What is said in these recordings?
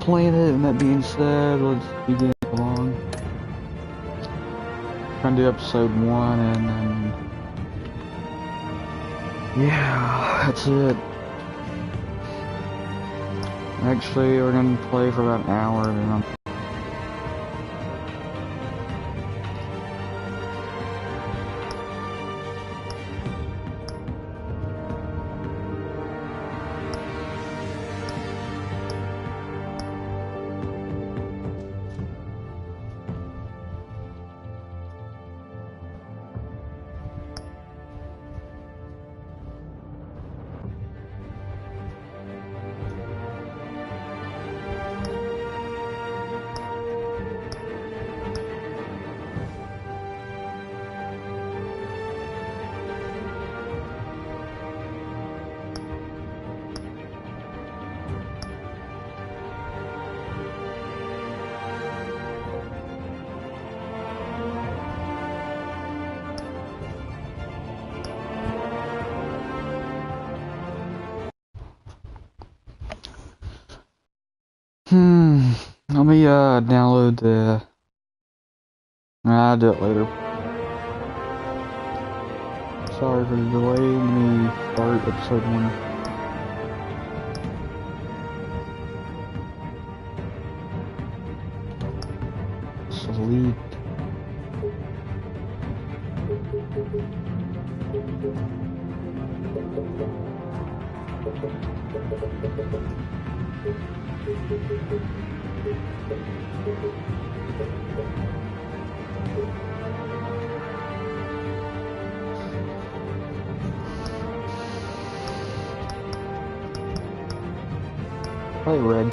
playing it, and that being said, let's begin along. Trying to do episode 1, and then... yeah, that's it. Actually, we're gonna play for about an hour, and then I'm... let me download the... I'll do it later. Sorry for the delay, let me start episode 1. Sleep. Play red.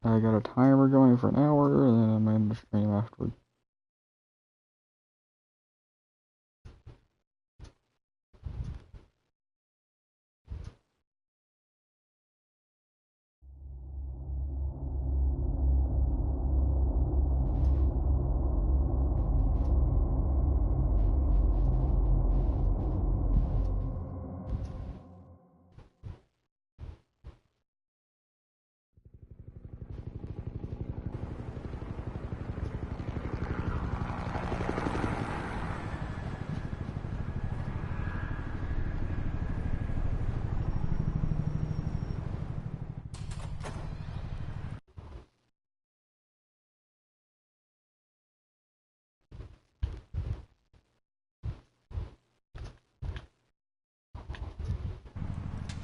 I got a timer going for an hour, and then I'm going to stream afterward.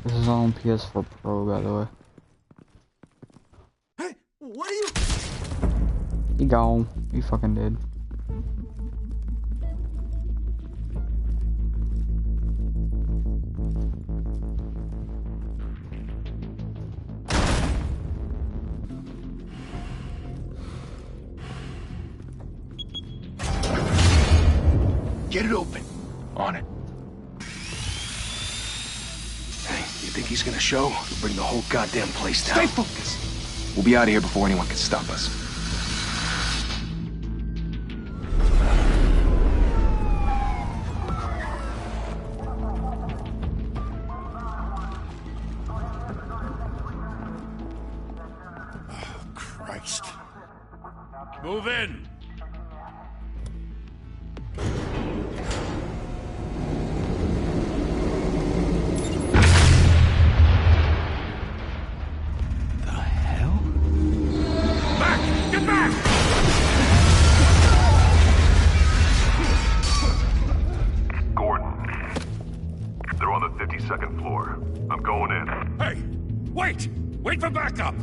This is on PS4 Pro, by the way. Hey, what are you? He gone. He fucking dead. Get it open. On it. You think he's gonna show? He'll bring the whole goddamn place down. Stay focused. We'll be out of here before anyone can stop us. Oh, Christ. Move in. Wait for backup!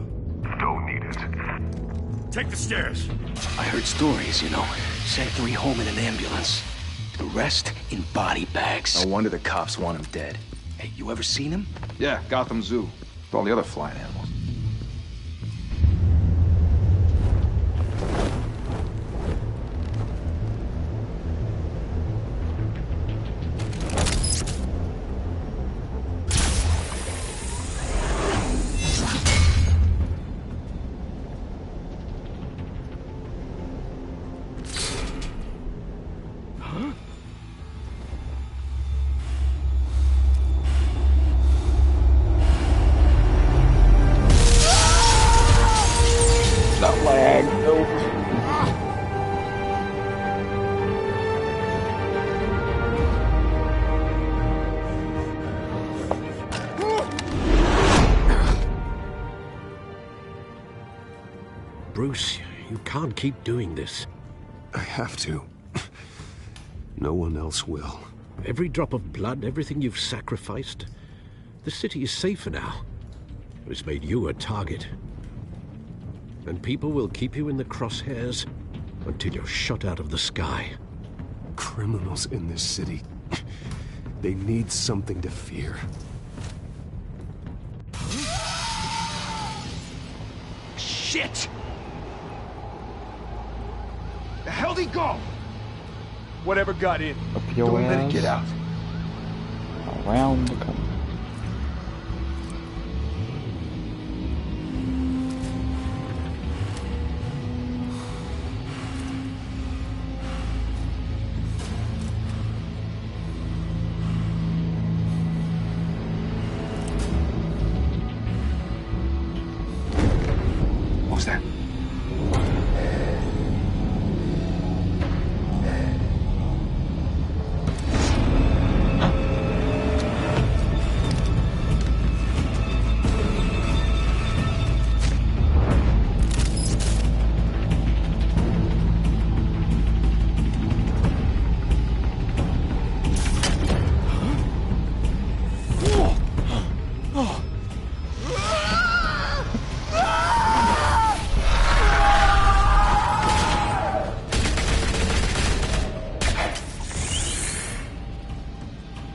Don't need it. Take the stairs. I heard stories, you know. Sent 3 home in an ambulance. The rest in body bags. No wonder the cops want him dead. Hey, you ever seen him? Yeah, Gotham Zoo. With all the other flying animals. Bruce, you can't keep doing this. I have to. No one else will. Every drop of blood, everything you've sacrificed. The city is safer now. It's made you a target. And people will keep you in the crosshairs until you're shot out of the sky. Criminals in this city. They need something to fear. Shit! The hell'd he go? Whatever got in. Up your Don't let it ass. get out. Around the corner. What was that?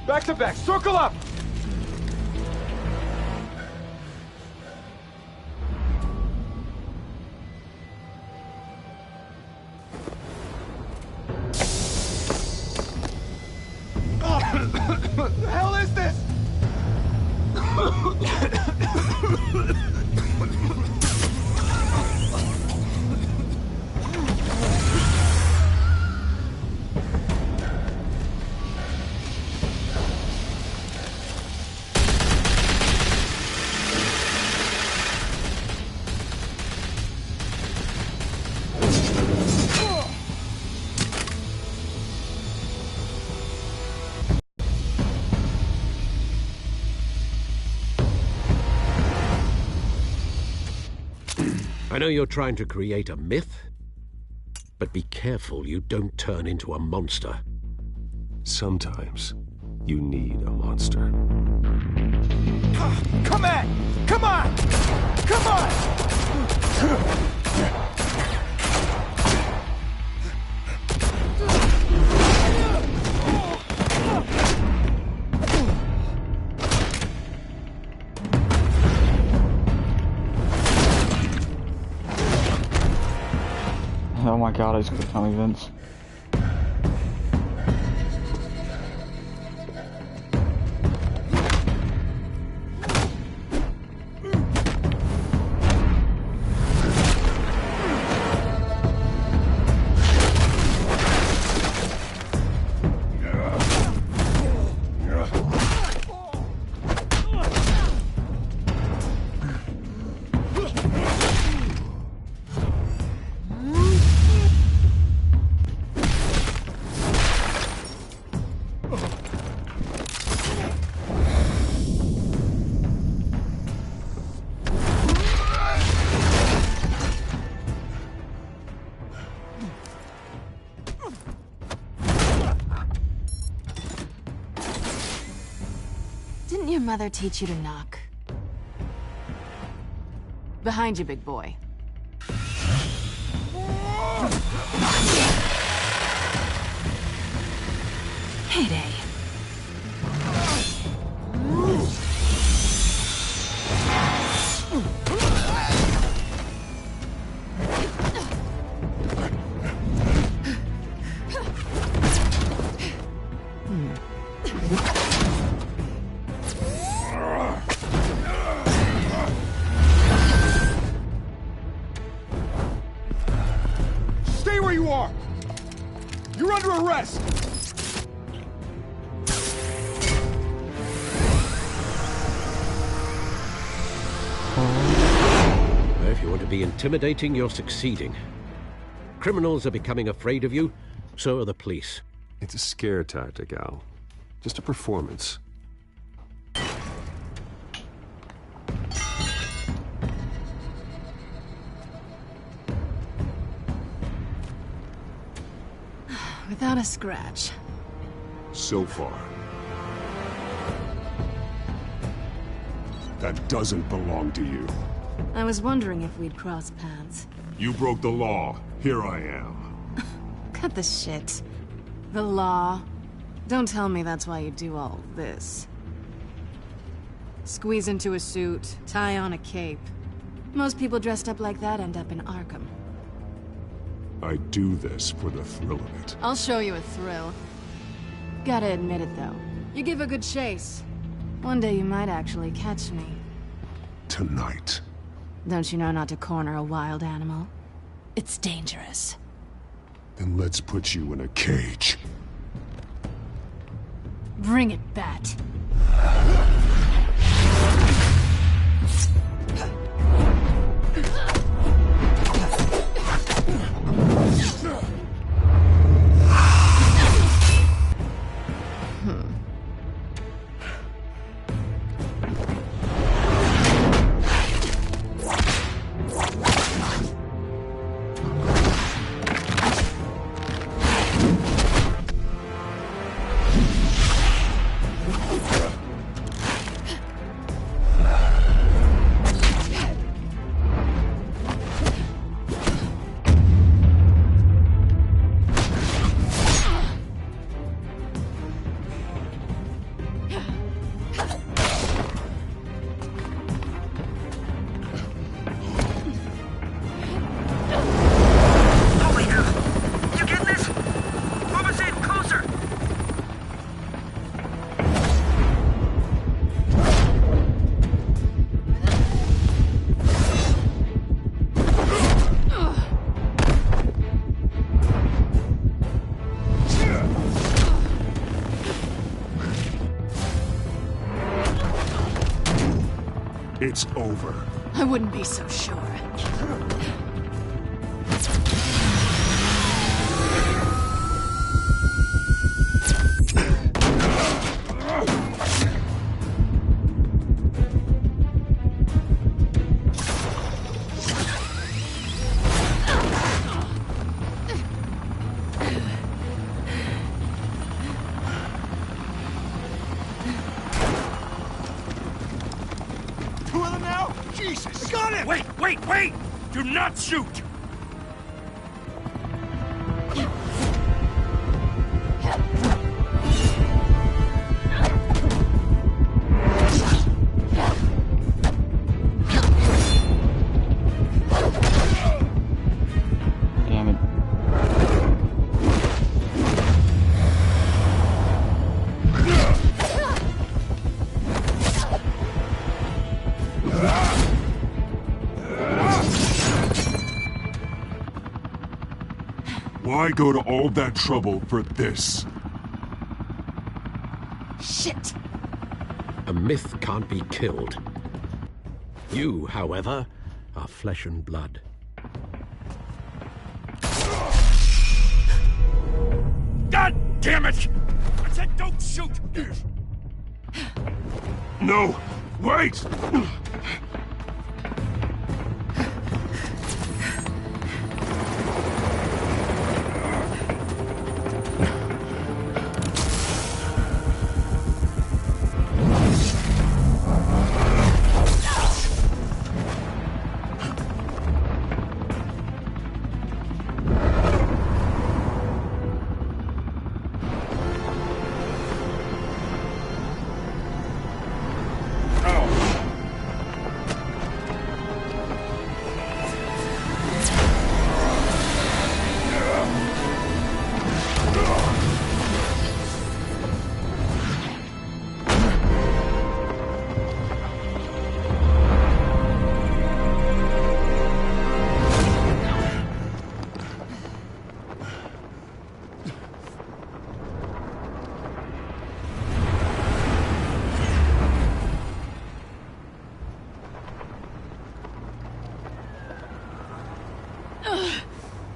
Back to back, circle up! What the hell is this? I know you're trying to create a myth, but be careful you don't turn into a monster. Sometimes you need a monster. Come on! Come on! Come on! Oh my god, it's quick time events. Didn't your mother teach you to knock? Behind you, big boy. Heyday. Stay where you are! You're under arrest! If you want to be intimidating, you're succeeding. Criminals are becoming afraid of you, so are the police. It's a scare tactic, Al. Just a performance. Without a scratch. So far. That doesn't belong to you. I was wondering if we'd cross paths. You broke the law. Here I am. Cut the shit. The law. Don't tell me that's why you do all this. Squeeze into a suit, tie on a cape. Most people dressed up like that end up in Arkham. I do this for the thrill of it. I'll show you a thrill. Gotta admit it, though. You give a good chase. One day you might actually catch me. Tonight. Don't you know not to corner a wild animal? It's dangerous. Then let's put you in a cage. Bring it, Bat. It's over. I wouldn't be so sure. Jesus! Got him! Wait! Do not shoot! Damn it. Why go to all that trouble for this? Shit! A myth can't be killed. You, however, are flesh and blood. God damn it! I said don't shoot! No! Wait!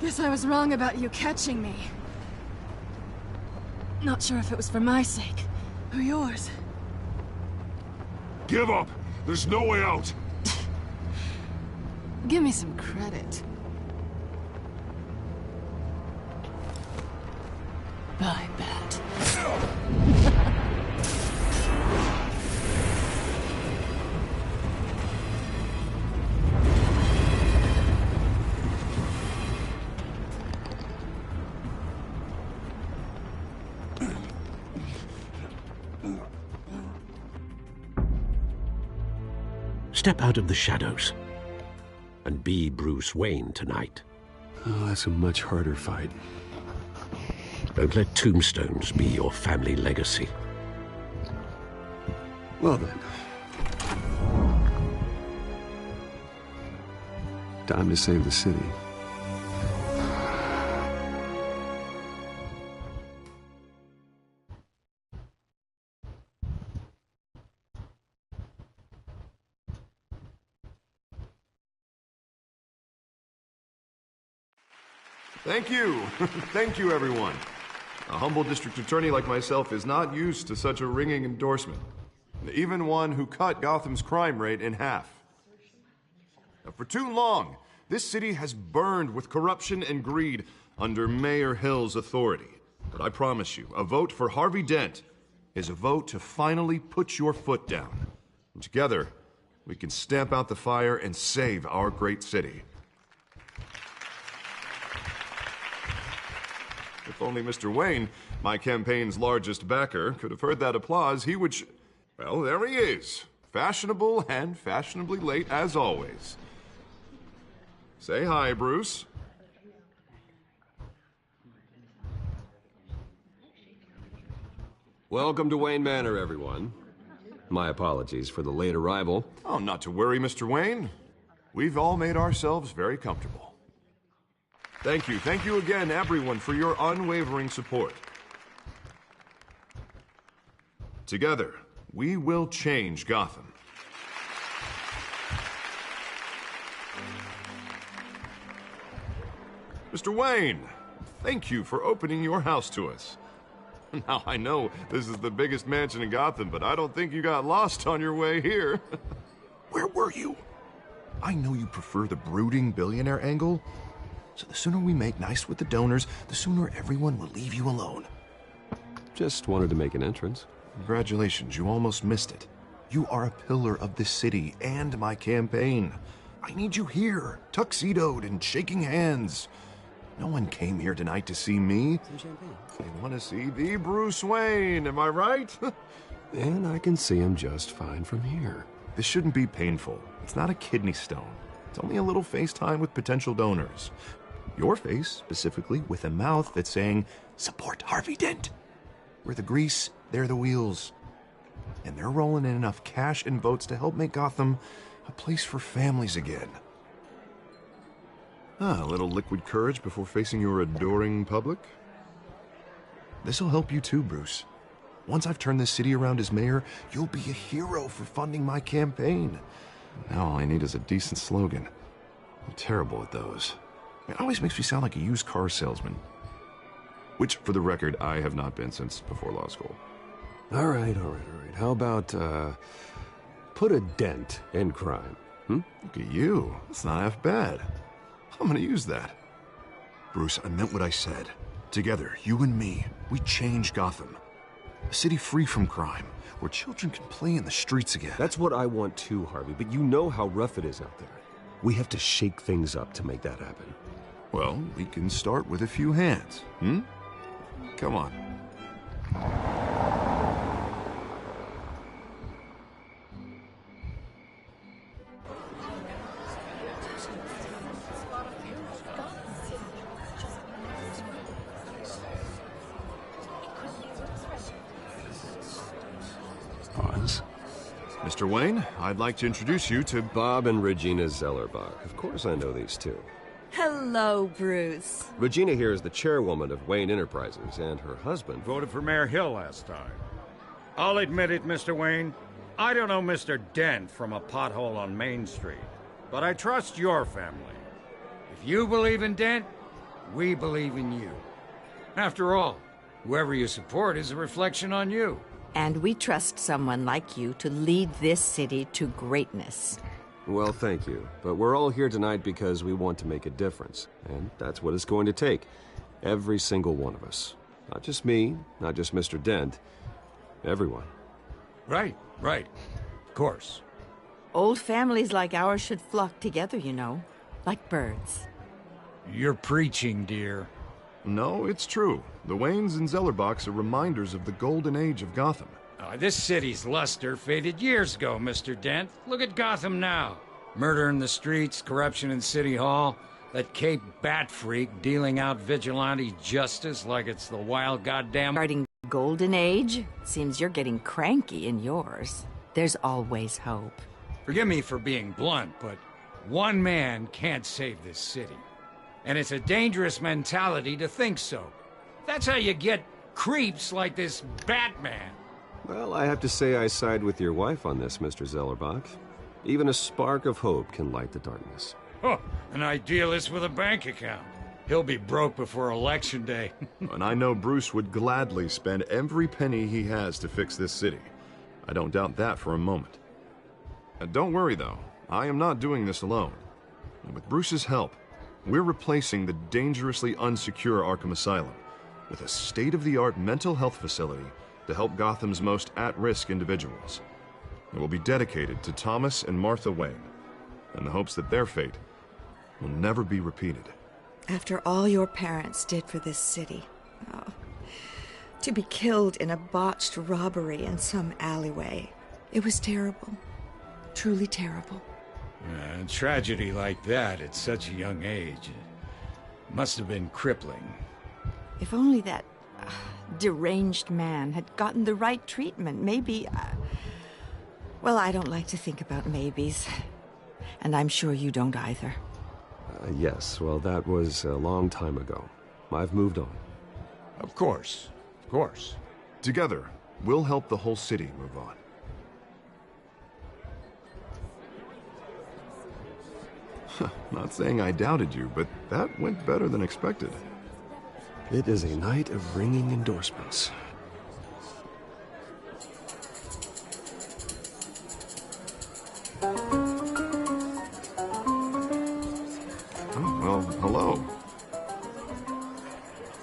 Guess I was wrong about you catching me. Not sure if it was for my sake, or yours. Give up! There's no way out! Give me some credit. Step out of the shadows and be Bruce Wayne tonight. Oh, that's a much harder fight. Don't let tombstones be your family legacy. Well then. Time to save the city. Thank you. Thank you, everyone. A humble district attorney like myself is not used to such a ringing endorsement. Even one who cut Gotham's crime rate in half. Now, for too long, this city has burned with corruption and greed under Mayor Hill's authority. But I promise you, a vote for Harvey Dent is a vote to finally put your foot down. And together, we can stamp out the fire and save our great city. If only Mr. Wayne, my campaign's largest backer, could have heard that applause, he would well, there he is. Fashionable and fashionably late as always. Say hi, Bruce. Welcome to Wayne Manor, everyone. My apologies for the late arrival. Oh, not to worry, Mr. Wayne. We've all made ourselves very comfortable. Thank you again, everyone, for your unwavering support. Together, we will change Gotham. Mr. Wayne, thank you for opening your house to us. Now, I know this is the biggest mansion in Gotham, but I don't think you got lost on your way here. Where were you? I know you prefer the brooding billionaire angle, so the sooner we make nice with the donors, the sooner everyone will leave you alone. Just wanted to make an entrance. Congratulations, you almost missed it. You are a pillar of this city and my campaign. I need you here, tuxedoed and shaking hands. No one came here tonight to see me. Some champagne. They want to see the Bruce Wayne, am I right? And I can see him just fine from here. This shouldn't be painful. It's not a kidney stone. It's only a little FaceTime with potential donors. Your face, specifically, with a mouth that's saying, support Harvey Dent. We're the grease, they're the wheels. And they're rolling in enough cash and votes to help make Gotham a place for families again. A little liquid courage before facing your adoring public. This'll help you too, Bruce. Once I've turned this city around as mayor, you'll be a hero for funding my campaign. Now all I need is a decent slogan. I'm terrible at those. It always makes me sound like a used car salesman. Which, for the record, I have not been since before law school. All right. How about, put a dent in crime, Look at you. That's not half bad. I'm gonna use that. Bruce, I meant what I said. Together, you and me, we change Gotham. A city free from crime, where children can play in the streets again. That's what I want too, Harvey, but you know how rough it is out there. We have to shake things up to make that happen. Well, we can start with a few hands, Come on. Pause. Mr. Wayne, I'd like to introduce you to Bob and Regina Zellerbach. Of course I know these two. Hello, Bruce. Regina here is the chairwoman of Wayne Enterprises, and her husband... Voted for Mayor Hill last time. I'll admit it, Mr. Wayne. I don't know Mr. Dent from a pothole on Main Street, but I trust your family. If you believe in Dent, we believe in you. After all, whoever you support is a reflection on you. And we trust someone like you to lead this city to greatness. Well, thank you. But we're all here tonight because we want to make a difference. And that's what it's going to take. Every single one of us. Not just me, not just Mr. Dent. Everyone. Right. Of course. Old families like ours should flock together, you know. Like birds. You're preaching, dear. No, it's true. The Waynes and Zellerbachs are reminders of the golden age of Gotham. This city's luster faded years ago, Mr. Dent. Look at Gotham now. Murder in the streets, corruption in City Hall, that Cape Bat freak dealing out vigilante justice like it's the wild goddamn... Starting golden age? Seems you're getting cranky in yours. There's always hope. Forgive me for being blunt, but one man can't save this city. And it's a dangerous mentality to think so. That's how you get creeps like this Batman. Well, I have to say I side with your wife on this, Mr. Zellerbach. Even a spark of hope can light the darkness. Oh, an idealist with a bank account. He'll be broke before Election Day. And I know Bruce would gladly spend every penny he has to fix this city. I don't doubt that for a moment. Don't worry, though. I am not doing this alone. And with Bruce's help, we're replacing the dangerously unsecure Arkham Asylum with a state-of-the-art mental health facility to help Gotham's most at-risk individuals. It will be dedicated to Thomas and Martha Wayne, in the hopes that their fate will never be repeated. After all your parents did for this city, to be killed in a botched robbery in some alleyway, it was terrible. Truly terrible. A tragedy like that at such a young age must have been crippling. If only that deranged man had gotten the right treatment, maybe... Well, I don't like to think about maybes. And I'm sure you don't either. Yes, well, that was a long time ago. I've moved on. Of course. Of course. Together, we'll help the whole city move on. Not saying I doubted you, but that went better than expected. It is a night of ringing endorsements. Well, hello.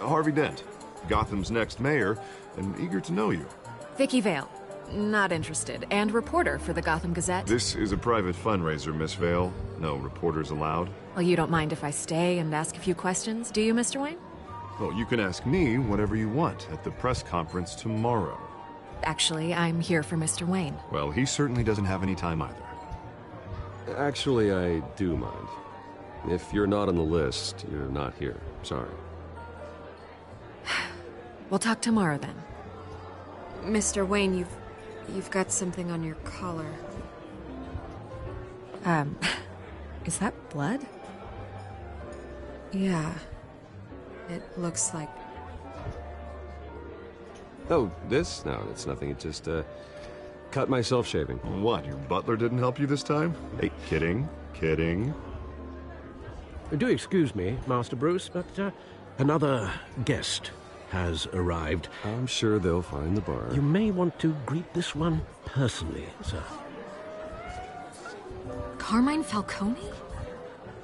Harvey Dent, Gotham's next mayor, and eager to know you. Vicky Vale. Not interested. And reporter for the Gotham Gazette. This is a private fundraiser, Miss Vale. No reporters allowed. Well, you don't mind if I stay and ask a few questions, do you, Mr. Wayne? Well, you can ask me whatever you want at the press conference tomorrow. Actually, I'm here for Mr. Wayne. Well, he certainly doesn't have any time either. Actually, I do mind. If you're not on the list, you're not here. Sorry. We'll talk tomorrow, then. Mr. Wayne, you've got something on your collar. Is that blood? Yeah. It looks like... Oh, this? No, it's nothing. It just, cut myself shaving. What, your butler didn't help you this time? Hey, kidding. Kidding. Do excuse me, Master Bruce, but, another guest has arrived. I'm sure they'll find the bar. You may want to greet this one personally, sir. Carmine Falcone?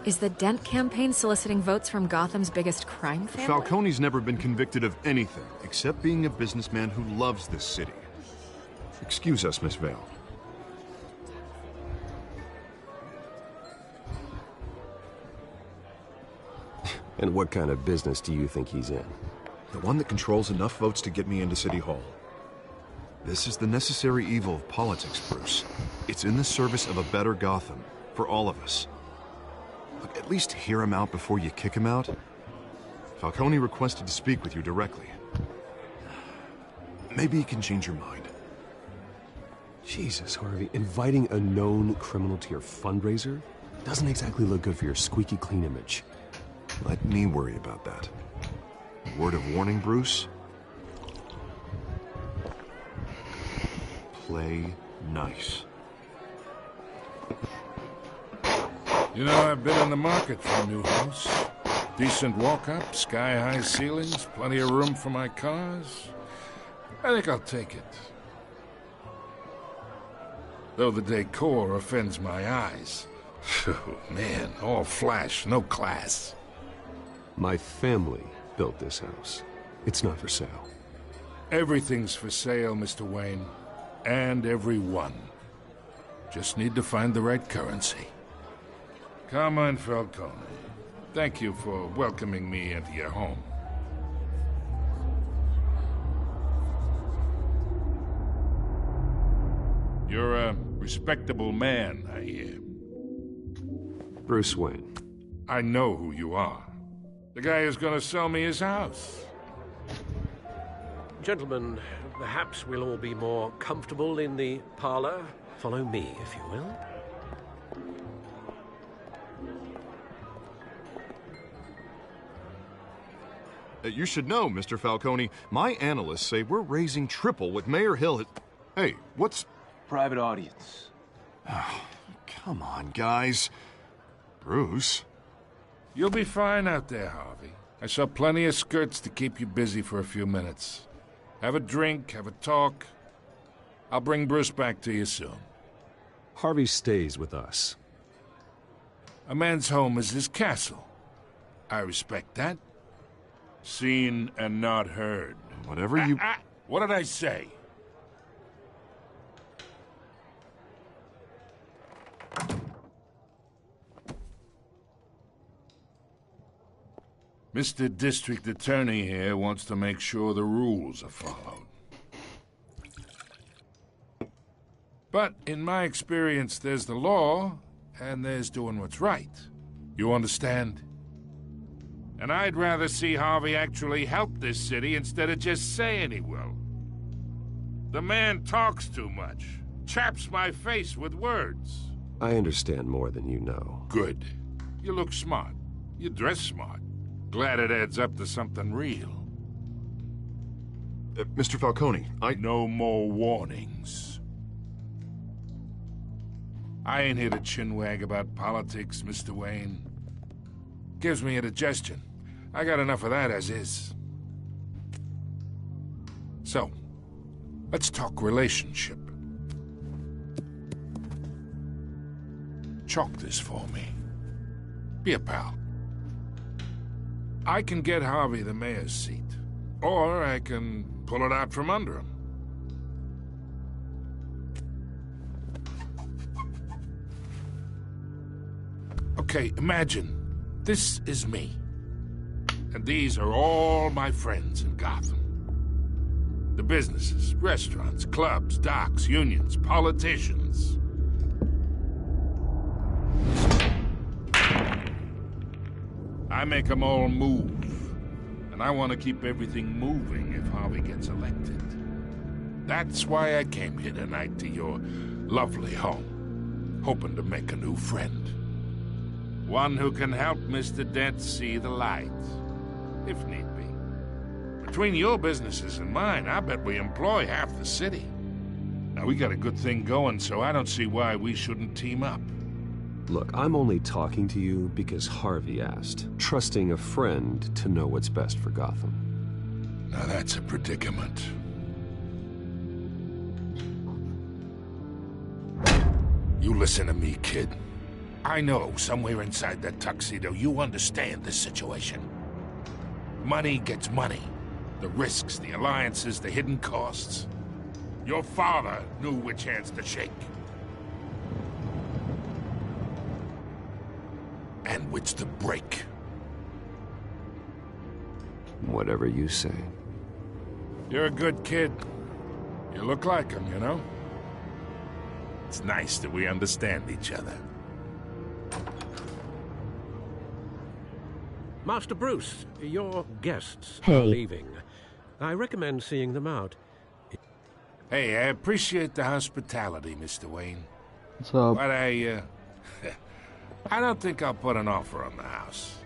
Is the Dent campaign soliciting votes from Gotham's biggest crime family? Falcone's never been convicted of anything, except being a businessman who loves this city. Excuse us, Miss Vale. And what kind of business do you think he's in? The one that controls enough votes to get me into City Hall. This is the necessary evil of politics, Bruce. It's in the service of a better Gotham, for all of us. Look, at least hear him out before you kick him out. Falcone requested to speak with you directly. Maybe he can change your mind. Jesus, Harvey, inviting a known criminal to your fundraiser doesn't exactly look good for your squeaky clean image. Let me worry about that. Word of warning, Bruce? Play nice. You know, I've been in the market for a new house. Decent walk-up, sky-high ceilings, plenty of room for my cars. I think I'll take it. Though the decor offends my eyes. Oh, man, all flash, no class. My family built this house. It's not for sale. Everything's for sale, Mr. Wayne. And everyone. Just need to find the right currency. Carmine Falcone, thank you for welcoming me into your home. You're a respectable man, I hear. Bruce Wayne. I know who you are. The guy who's gonna sell me his house. Gentlemen, perhaps we'll all be more comfortable in the parlor. Follow me, if you will. You should know, Mr. Falcone, my analysts say we're raising triple what Mayor Hill has... Hey, what's... Private audience. Come on, guys. Bruce? You'll be fine out there, Harvey. I saw plenty of skirts to keep you busy for a few minutes. Have a drink, have a talk. I'll bring Bruce back to you soon. Harvey stays with us. A man's home is his castle. I respect that. Seen and not heard. Whatever you... What did I say? Mr. District Attorney here wants to make sure the rules are followed. But in my experience, there's the law, and there's doing what's right. You understand? And I'd rather see Harvey actually help this city instead of just saying he will. The man talks too much. Chaps my face with words. I understand more than you know. Good. You look smart. You dress smart. Glad it adds up to something real. Mr. Falcone, No more warnings. I ain't here to chinwag about politics, Mr. Wayne. Gives me indigestion. I got enough of that as is. So, let's talk relationship. Chalk this for me. Be a pal. I can get Harvey the mayor's seat, or I can pull it out from under him. Okay, imagine this is me, and these are all my friends in Gotham. The businesses, restaurants, clubs, docks, unions, politicians. I make them all move, and I want to keep everything moving if Harvey gets elected. That's why I came here tonight to your lovely home, hoping to make a new friend. One who can help Mr. Dent see the light, if need be. Between your businesses and mine, I bet we employ half the city. Now, we got a good thing going, so I don't see why we shouldn't team up. Look, I'm only talking to you because Harvey asked, trusting a friend to know what's best for Gotham. Now that's a predicament. You listen to me, kid. I know somewhere inside that tuxedo you understand this situation. Money gets money. The risks, the alliances, the hidden costs. Your father knew which hands to shake. And which to break. Whatever you say. You're a good kid. You look like him, you know? It's nice that we understand each other. Master Bruce, your guests Hey. are leaving. I recommend seeing them out. Hey, I appreciate the hospitality, Mr. Wayne. What's up? But I don't think I'll put an offer on the house.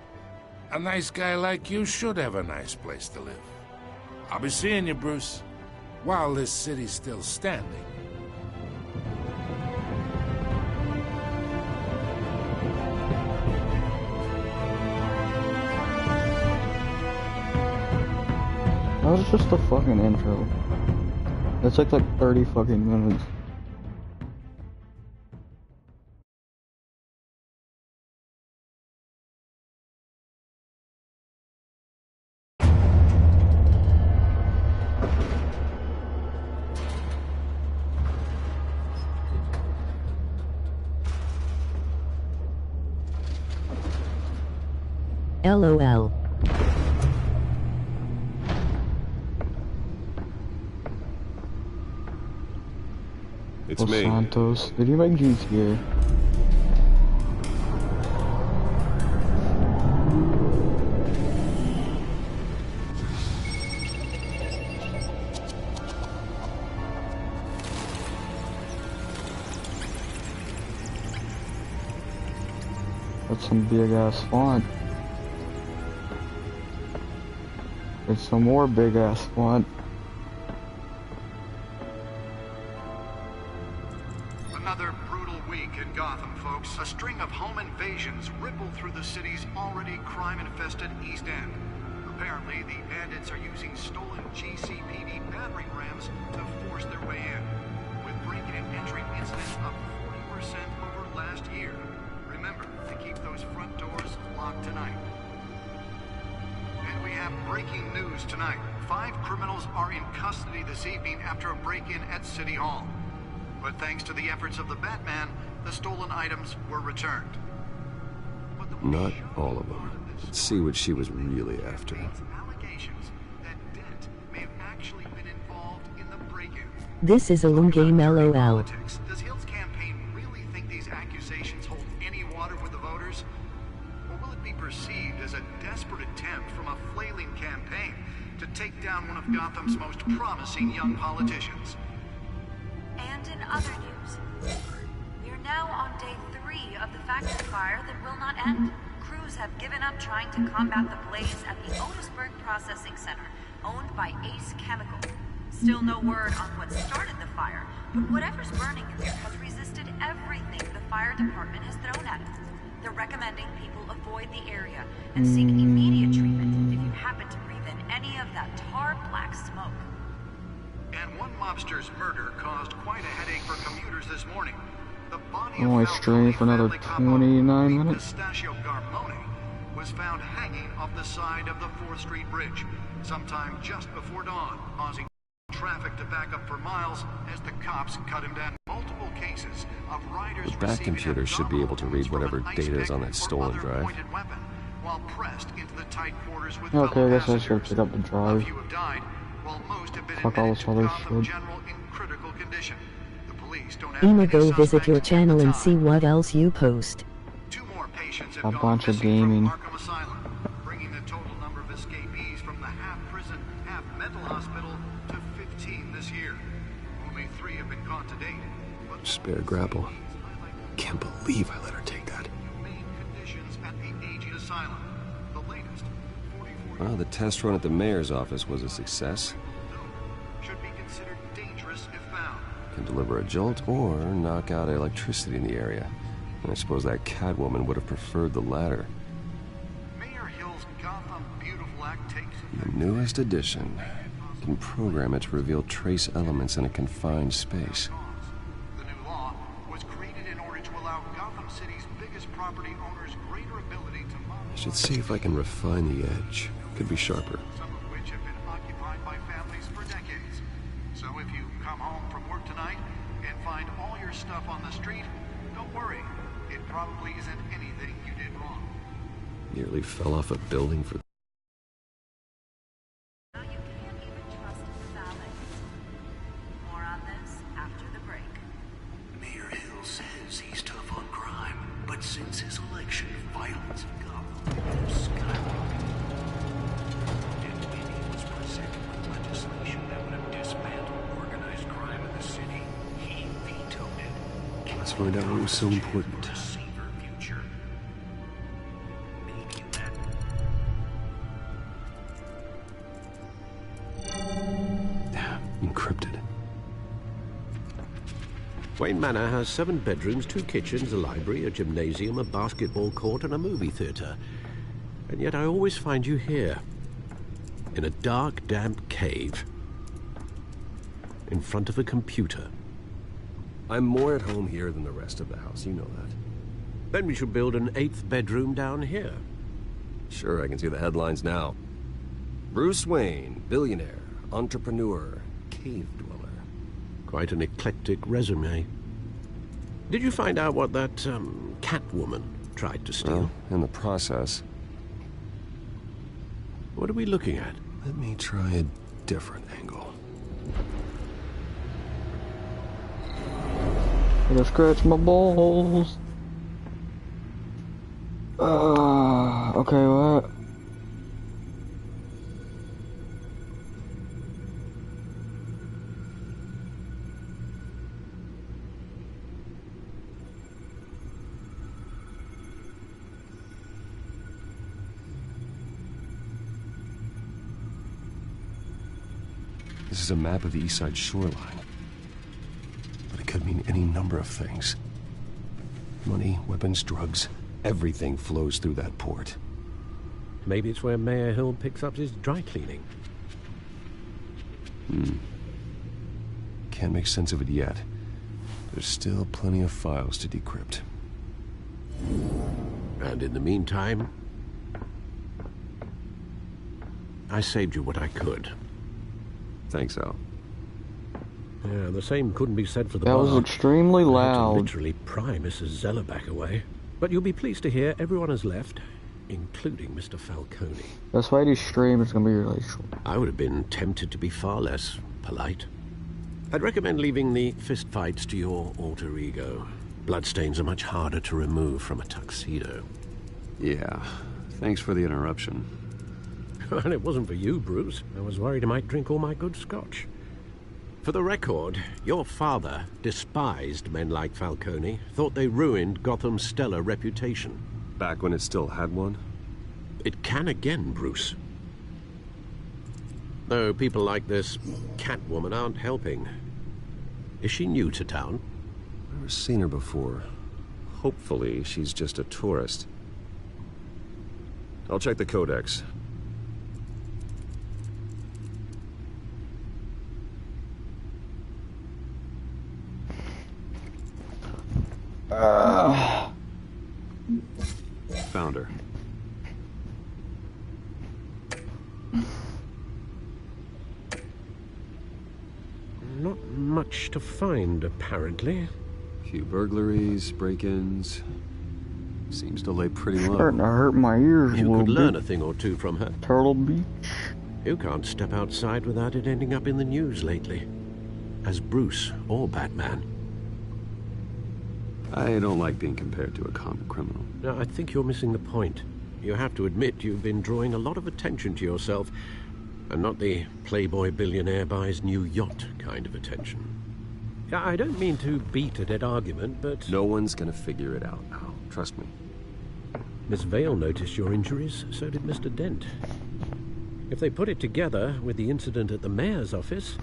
A nice guy like you should have a nice place to live. I'll be seeing you, Bruce, while this city's still standing. That was just a fucking intro. It took like 30 fucking minutes. LOL. It's Los me. Santos. Did you make GTA? That's some big ass font. It's some more big ass font. Another brutal week in Gotham, folks. A string of home invasions rippled through the city's already crime-infested East End. Apparently, the bandits are using stolen GCPD battering rams to force their way in, with break-in and entry incidents up 40% over last year. Remember to keep those front doors locked tonight. And we have breaking news tonight. 5 criminals are in custody this evening after a break-in at City Hall. But thanks to the efforts of the Batman, the stolen items were returned. Not all of them. Let's see what she was really after. Allegations that Dent may have actually been involved in the break-in. This is a long game LOL. Politics. Does Hill's campaign really think these accusations hold any water with the voters? Or will it be perceived as a desperate attempt from a flailing campaign to take down one of Gotham's most promising young politicians? And in other news, we're now on day 3 of the factory fire that will not end. Crews have given up trying to combat the blaze at the Otisburg Processing Center, owned by Ace Chemical. Still no word on what started the fire, but whatever's burning in there has resisted everything the fire department has thrown at it. They're recommending people avoid the area and seek immediate treatment if you happen to breathe in any of that tar black smoke. And one mobster's murder caused quite a headache for commuters this morning. The body Only of streaming for another 29 minutes. Pistachio Garmone was found hanging off the side of the 4th Street Bridge sometime just before dawn, causing traffic to back up for miles as the cops cut him down. Multiple cases of riders The Bat computer should be able to read whatever data is on that stolen drive. While pressed into the tight quarters with Okay, I guess I should pick up the drive. few have died, while most have been Fuck all admitted this to other Gotham shit. General in critical condition. The police don't have Ema, any go visit suspects your at the channel and time. see what else you post. 2 more patients have A gone bunch of missing from gaming. Arkham Asylum, bringing the total number of escapees from the half-prison, half-mental hospital to 15 this year. Only 3 have been caught to date. But Spare grapple. Can't believe I let her take that. humane conditions at the aging asylum. The latest, 44 Well, the test run at the mayor's office was a success. should be considered dangerous if found. Can deliver a jolt or knock out electricity in the area. And I suppose that Catwoman would have preferred the latter. Mayor Hill's Gotham Beautiful Act takes The newest addition can program it to reveal trace elements in a confined space. The new law was created in order to allow Gotham City's biggest property owners greater ability to I should see if I can refine the edge. Could be sharper. some of which have been occupied by families for decades. So if you come home from work tonight and find all your stuff on the street, don't worry. It probably isn't anything you did wrong. Nearly fell off a building for... Now you can't even trust the valets. More on this after the break. Mayor Hill says he's tough on crime, but since his election, violence in Gotham has skyrocketed. Dinwiddie was presented with legislation that would have dismantled organized crime in the city. He vetoed it. Let's find out what was so important. For a safer future. Maybe that Encrypted. Wayne Manor has 7 bedrooms, 2 kitchens, a library, a gymnasium, a basketball court, and a movie theater. And yet I always find you here, in a dark, damp cave, in front of a computer. I'm more at home here than the rest of the house, you know that. Then we should build an 8th bedroom down here. Sure, I can see the headlines now. Bruce Wayne, billionaire, entrepreneur, cave dweller. Quite an eclectic resume. Did you find out what that, Catwoman tried to steal? Well, in the process. What are we looking at? Let me try a different angle. It'll scratch my balls. Okay, what? This is a map of the east side shoreline. But it could mean any number of things. Money, weapons, drugs, everything flows through that port. Maybe it's where Mayor Hill picks up his dry cleaning. Can't make sense of it yet. There's still plenty of files to decrypt. And in the meantime, I saved you what I could. Thanks, Al. Yeah, the same couldn't be said for the That bar. was extremely I had to loud. literally pry Mrs. Zeller back away. But you'll be pleased to hear everyone has left, including Mr. Falcone. That's why this stream is gonna be really short. I would have been tempted to be far less polite. I'd recommend leaving the fistfights to your alter ego. Bloodstains are much harder to remove from a tuxedo. Yeah, thanks for the interruption. And it wasn't for you, Bruce. I was worried I might drink all my good scotch. For the record, your father despised men like Falcone, thought they ruined Gotham's stellar reputation. Back when it still had one? It can again, Bruce. Though people like this Catwoman aren't helping. Is she new to town? Never seen her before. Hopefully, she's just a tourist. I'll check the codex. Found her. Not much to find, apparently. Few burglaries, break-ins. Seems to lay pretty low. Starting to hurt my ears a You little could learn bit. a thing or two from her. Turtle Beach. You can't step outside without it ending up in the news lately. As Bruce or Batman. I don't like being compared to a common criminal. No, I think you're missing the point. You have to admit you've been drawing a lot of attention to yourself, and not the playboy billionaire buys new yacht kind of attention. I don't mean to beat a dead argument, but... No one's gonna figure it out now. Trust me. Miss Vale noticed your injuries, so did Mr. Dent. If they put it together with the incident at the mayor's office,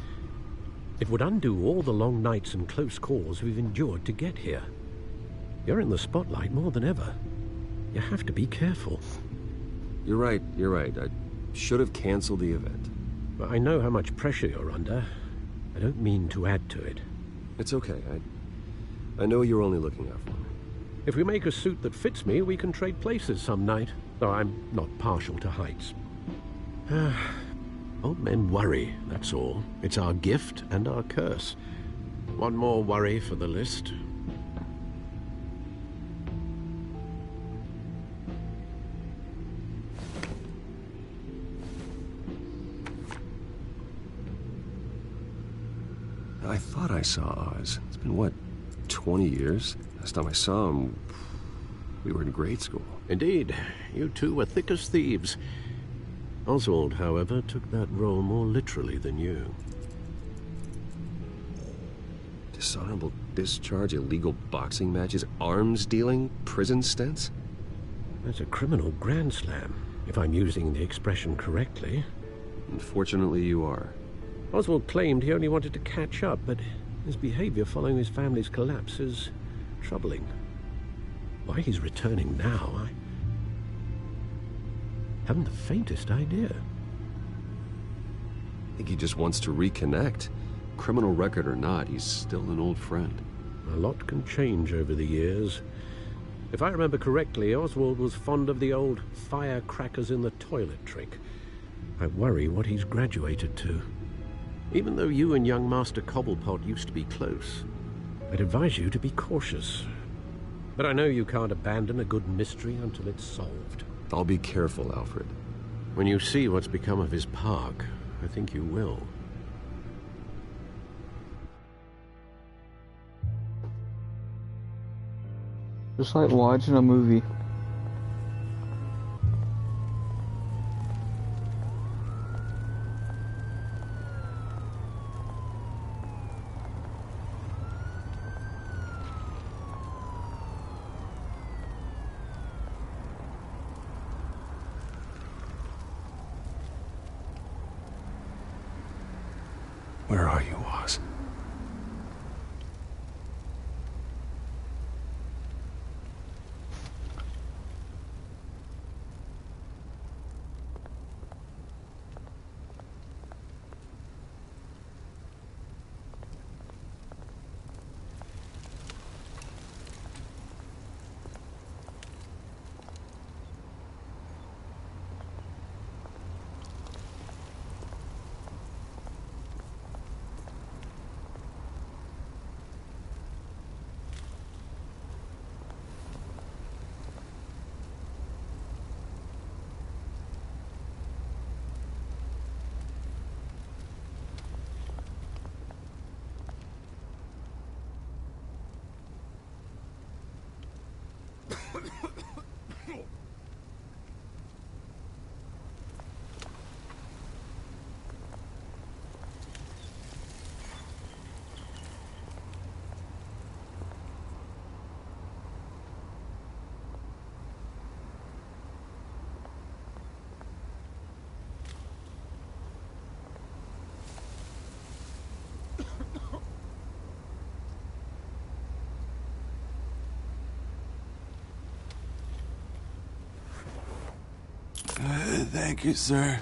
it would undo all the long nights and close calls we've endured to get here. You're in the spotlight more than ever. You have to be careful. You're right. I should have canceled the event. But I know how much pressure you're under. I don't mean to add to it. It's okay. I know you're only looking out for me. If we make a suit that fits me, we can trade places some night. Though I'm not partial to heights. Old men worry, that's all. It's our gift and our curse. One more worry for the list. I thought I saw Oz. It's been, what, 20 years? Last time I saw him, we were in grade school. Indeed. You two were thick as thieves. Oswald, however, took that role more literally than you. Dishonorable discharge, illegal boxing matches, arms dealing, prison stints? That's a criminal grand slam, if I'm using the expression correctly. Unfortunately, you are. Oswald claimed he only wanted to catch up, but his behavior following his family's collapse is troubling. Why he's returning now, I haven't the faintest idea. I think he just wants to reconnect. Criminal record or not, he's still an old friend. A lot can change over the years. If I remember correctly, Oswald was fond of the old firecrackers in the toilet trick. I worry what he's graduated to. Even though you and young Master Cobblepot used to be close, I'd advise you to be cautious. But I know you can't abandon a good mystery until it's solved. I'll be careful, Alfred. When you see what's become of his park, I think you will. Just like watching a movie. Where are you, Oz? Thank you, sir.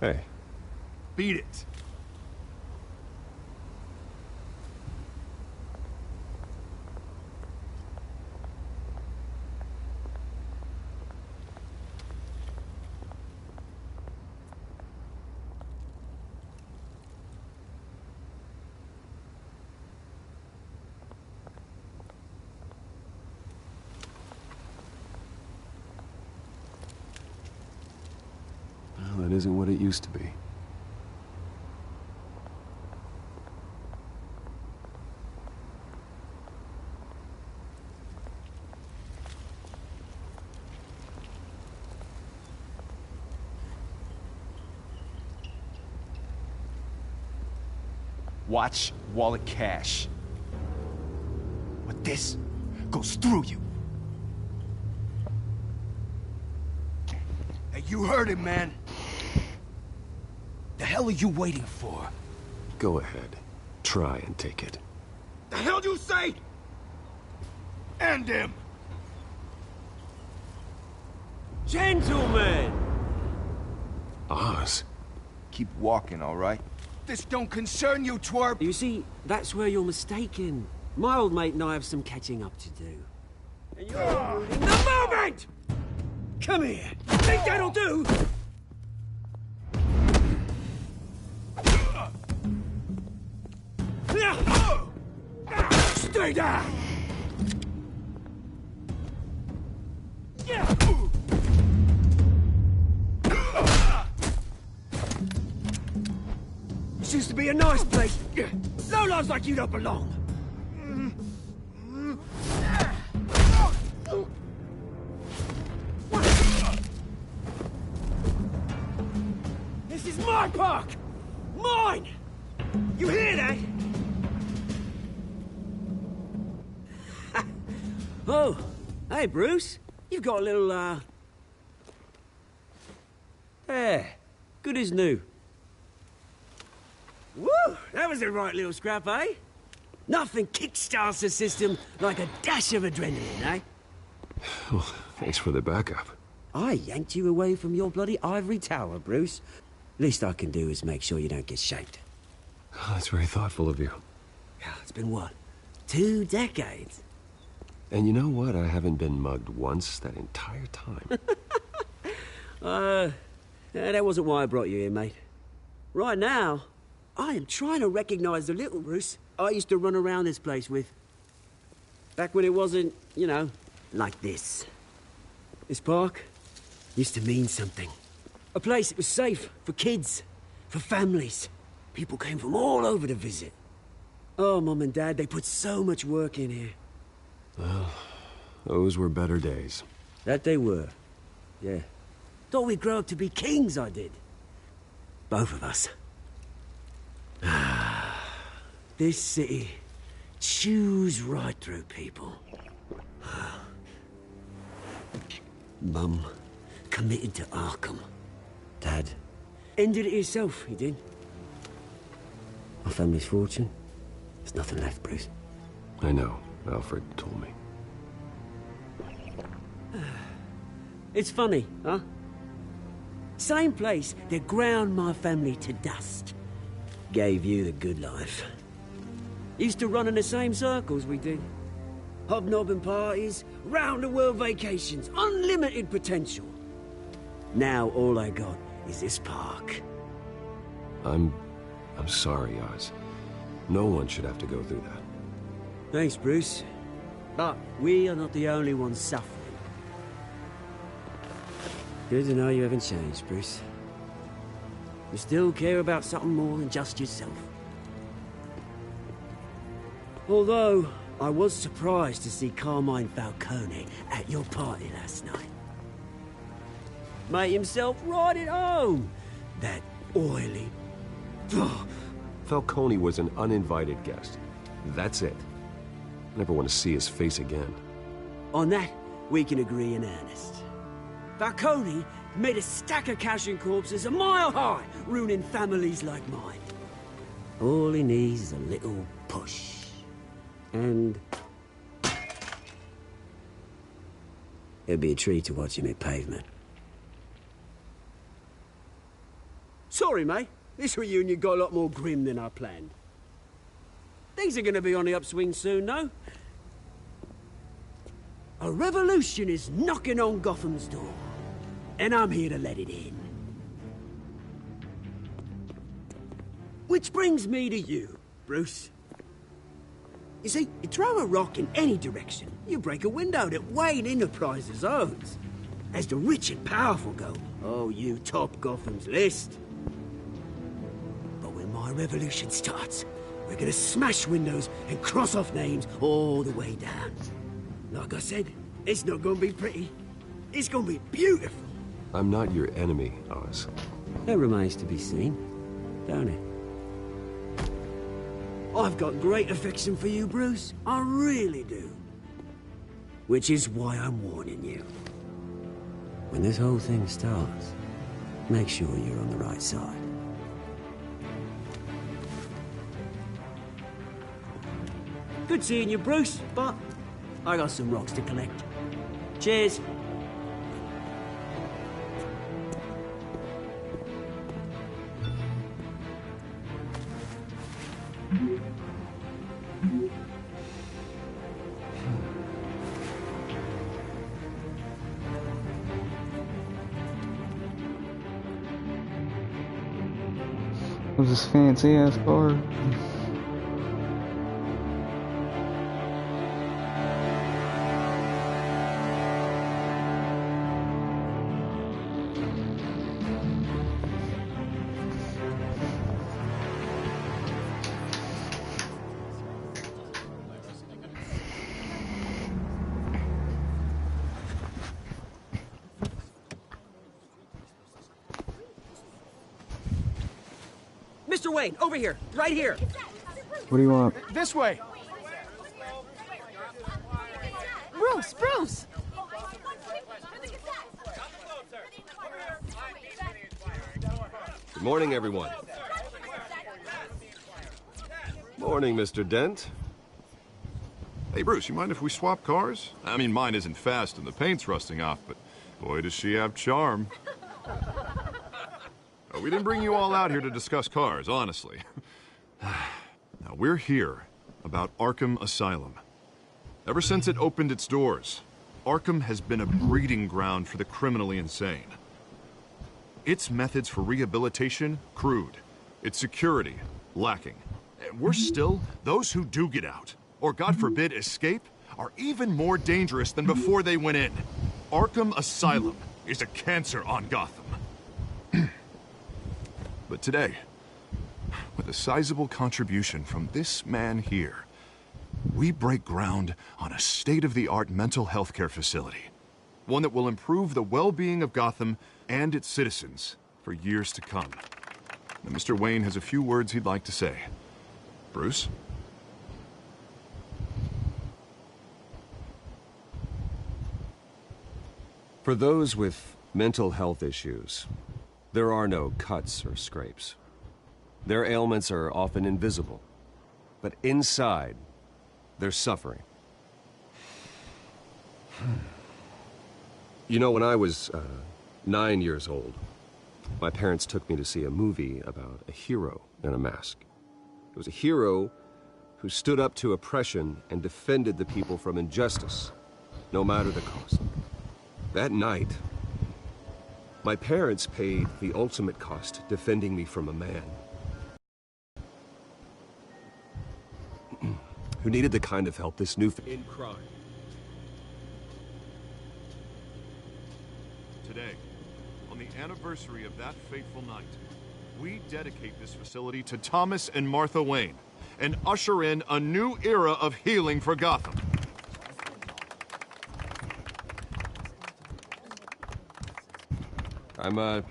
Hey. Beat it. Well, it isn't what it used to be. Watch wallet cash. But this goes through you. Hey, you heard him, man. The hell are you waiting for? Go ahead. Try and take it. The hell you say? End him! Gentlemen! Oz. Keep walking, all right? This don't concern you, twerp! You see, that's where you're mistaken. My old mate and I have some catching up to do. And you're ruining the moment! Come here! Think that'll do? Stay down! This used to be a nice place. Lowlifes like you don't belong. This is my park! Mine! You hear that? Oh, hey, Bruce. You've got a little, There. Good as new. Woo! That was a right little scrap, eh? Nothing kickstarts the system like a dash of adrenaline, eh? Well, thanks for the backup. I yanked you away from your bloody ivory tower, Bruce. Least I can do is make sure you don't get shaped. Oh, that's very thoughtful of you. It's been what? 2 decades? And you know what? I haven't been mugged once that entire time. That wasn't why I brought you here, mate. Right now, I am trying to recognize the little Bruce I used to run around this place with. Back when it wasn't, you know, like this. This park used to mean something. A place that was safe for kids, for families. People came from all over to visit. Oh, Mum and Dad, they put so much work in here. Well, those were better days. That they were. Yeah. Thought we'd grow up to be kings, I did. Both of us. This city chews right through people. Mum committed to Arkham. Dad ended it himself, he did. My family's fortune. There's nothing left, Bruce. I know. Alfred told me. It's funny, huh? Same place that ground my family to dust. Gave you the good life. Used to run in the same circles we did. Hobnobbing parties, round-the-world vacations, unlimited potential. Now all I got is this park. I'm sorry, Oz. No one should have to go through that. Thanks, Bruce. But we are not the only ones suffering. Good to know you haven't changed, Bruce. You still care about something more than just yourself. Although, I was surprised to see Carmine Falcone at your party last night. Made himself right at home. That oily... Falcone was an uninvited guest. That's it. Never want to see his face again. On that, we can agree in earnest. Falcone made a stack of cash and corpses a mile high, ruining families like mine. All he needs is a little push. And... it'd be a treat to watch him hit pavement. Sorry, mate. This reunion got a lot more grim than I planned. Things are gonna be on the upswing soon, no? A revolution is knocking on Gotham's door. And I'm here to let it in. Which brings me to you, Bruce. You see, you throw a rock in any direction, you break a window that Wayne Enterprises owns. As the rich and powerful go, oh, you top Gotham's list. But when my revolution starts, we're gonna smash windows and cross off names all the way down. Like I said, it's not gonna be pretty. It's gonna be beautiful. I'm not your enemy, Oz. That remains to be seen, don't it? I've got great affection for you, Bruce. I really do. Which is why I'm warning you. When this whole thing starts, make sure you're on the right side. Good seeing you, Bruce, but I got some rocks to collect. Cheers. With this fancy ass car. Mr. Wayne, over here, right here. What do you want? This way. Bruce! Good morning, everyone. Morning, Mr. Dent. Hey, Bruce, you mind if we swap cars? I mean, mine isn't fast and the paint's rusting off, but boy, does she have charm. We didn't bring you all out here to discuss cars, honestly. Now, we're here about Arkham Asylum. Ever since it opened its doors, Arkham has been a breeding ground for the criminally insane. Its methods for rehabilitation, crude. Its security, lacking. And worse still, those who do get out, or God forbid escape, are even more dangerous than before they went in. Arkham Asylum is a cancer on Gotham. But today, with a sizable contribution from this man here, we break ground on a state-of-the-art mental health care facility. One that will improve the well-being of Gotham and its citizens for years to come. Now, Mr. Wayne has a few words he'd like to say. Bruce? For those with mental health issues, there are no cuts or scrapes. Their ailments are often invisible, but inside, they're suffering. You know, when I was 9 years old, my parents took me to see a movie about a hero in a mask. It was a hero who stood up to oppression and defended the people from injustice, no matter the cost. That night, my parents paid the ultimate cost defending me from a man who needed the kind of help this new in crime. Today, on the anniversary of that fateful night, we dedicate this facility to Thomas and Martha Wayne and usher in a new era of healing for Gotham. I'm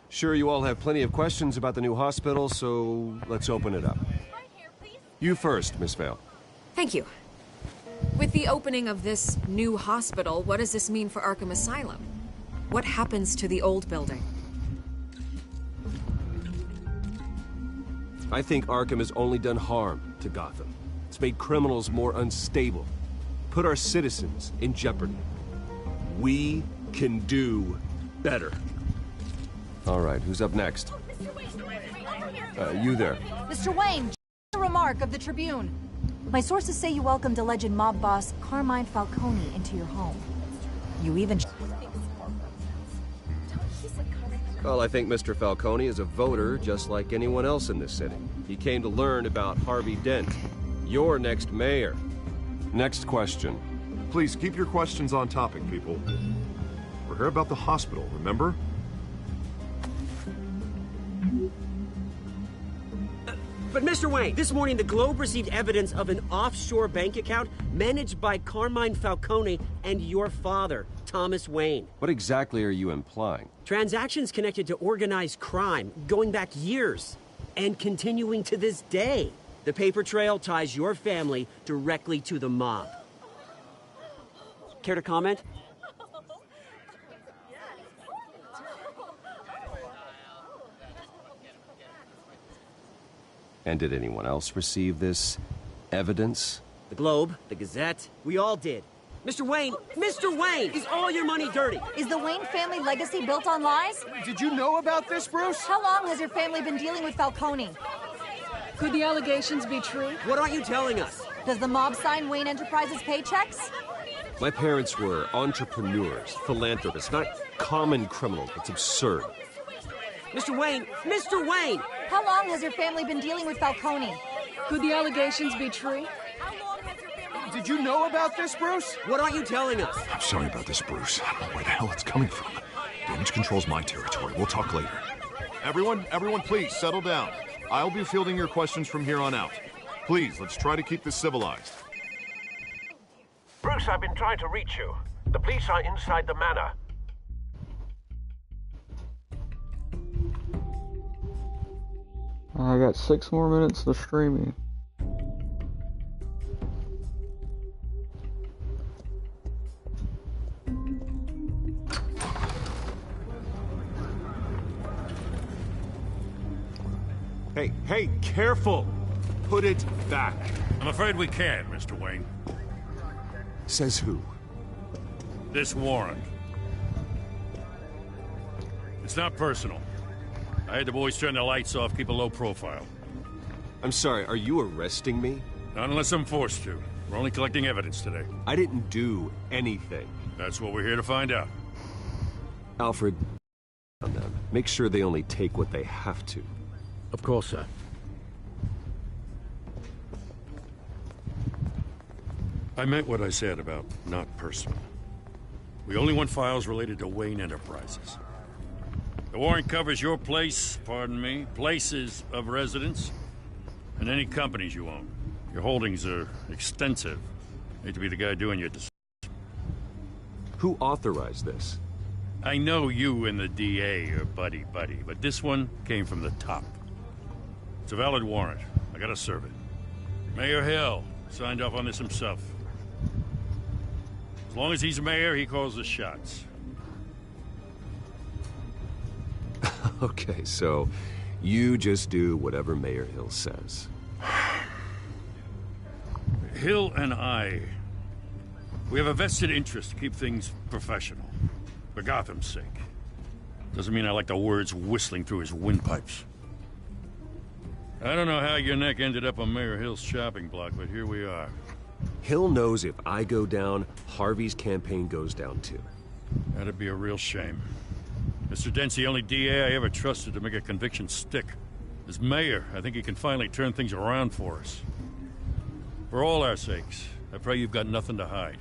sure you all have plenty of questions about the new hospital, so let's open it up. You first, Miss Vale. Thank you. With the opening of this new hospital, what does this mean for Arkham Asylum? What happens to the old building? I think Arkham has only done harm to Gotham. It's made criminals more unstable, put our citizens in jeopardy. We can do better. All right, who's up next? You there. Mr. Wayne, a remark of the Tribune. My sources say you welcomed alleged mob boss Carmine Falcone into your home. You even... Well, I think Mr. Falcone is a voter just like anyone else in this city. He came to learn about Harvey Dent, your next mayor. Next question. Please keep your questions on topic, people. We're here about the hospital, remember? But Mr. Wayne, this morning the Globe received evidence of an offshore bank account managed by Carmine Falcone and your father, Thomas Wayne. What exactly are you implying? Transactions connected to organized crime, going back years, and continuing to this day. The paper trail ties your family directly to the mob. Care to comment? And did anyone else receive this evidence? The Globe, the Gazette, we all did. Mr. Wayne, is all your money dirty? Is the Wayne family legacy built on lies? Did you know about this, Bruce? How long has your family been dealing with Falcone? Could the allegations be true? What aren't you telling us? Does the mob sign Wayne Enterprises paychecks? My parents were entrepreneurs, philanthropists, not common criminals. It's absurd. Mr. Wayne! How long has your family been dealing with Falcone? Could the allegations be true? Did you know about this, Bruce? What aren't you telling us? I'm sorry about this, Bruce. I don't know where the hell it's coming from. Damage control's my territory. We'll talk later. Everyone, please settle down. I'll be fielding your questions from here on out. Please, let's try to keep this civilized. Bruce, I've been trying to reach you. The police are inside the manor. I got 6 more minutes of streaming. Hey, careful! Put it back. I'm afraid we can't, Mr. Wayne. Says who? This warrant. It's not personal. I had the boys turn the lights off, keep a low profile. I'm sorry, are you arresting me? Not unless I'm forced to. We're only collecting evidence today. I didn't do anything. That's what we're here to find out. Alfred, on them. Make sure they only take what they have to. Of course, sir. I meant what I said about not personal. We only want files related to Wayne Enterprises. The warrant covers your place, pardon me, places of residence, and any companies you own. Your holdings are extensive. Hate to be the guy doing your decision. Who authorized this? I know you and the DA are buddy-buddy, but this one came from the top. It's a valid warrant. I gotta serve it. Mayor Hill signed off on this himself. As long as he's mayor, he calls the shots. Okay, so you just do whatever Mayor Hill says. Hill and I, we have a vested interest to keep things professional. For Gotham's sake. Doesn't mean I like the words whistling through his windpipes. I don't know how your neck ended up on Mayor Hill's shopping block, but here we are. Hill knows if I go down, Harvey's campaign goes down too. That'd be a real shame. Mr. Dent's the only DA I ever trusted to make a conviction stick. As mayor, I think he can finally turn things around for us. For all our sakes, I pray you've got nothing to hide.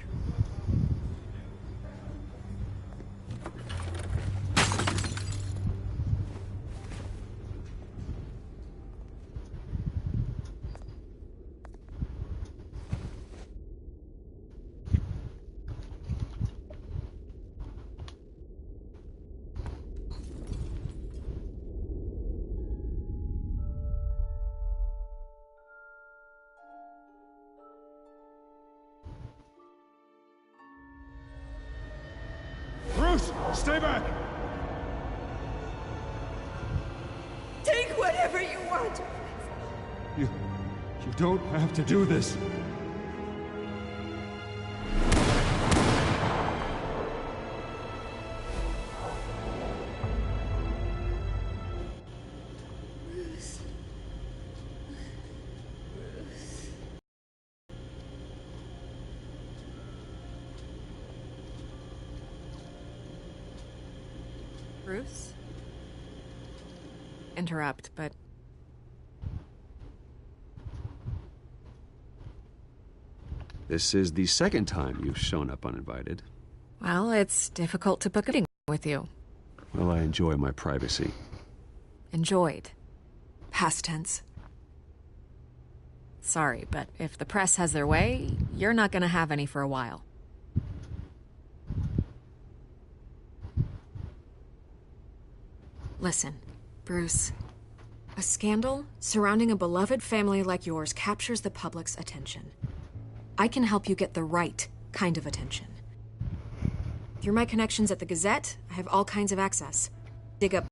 Stay back! Take whatever you want! You don't have to do this. Bruce? Interrupt, but... This is the second time you've shown up uninvited. Well, it's difficult to book a meeting with you. Well, I enjoy my privacy. Enjoyed. Past tense. Sorry, but if the press has their way, you're not gonna have any for a while. Listen, Bruce. A scandal surrounding a beloved family like yours captures the public's attention. I can help you get the right kind of attention. Through my connections at the Gazette, I have all kinds of access. Dig up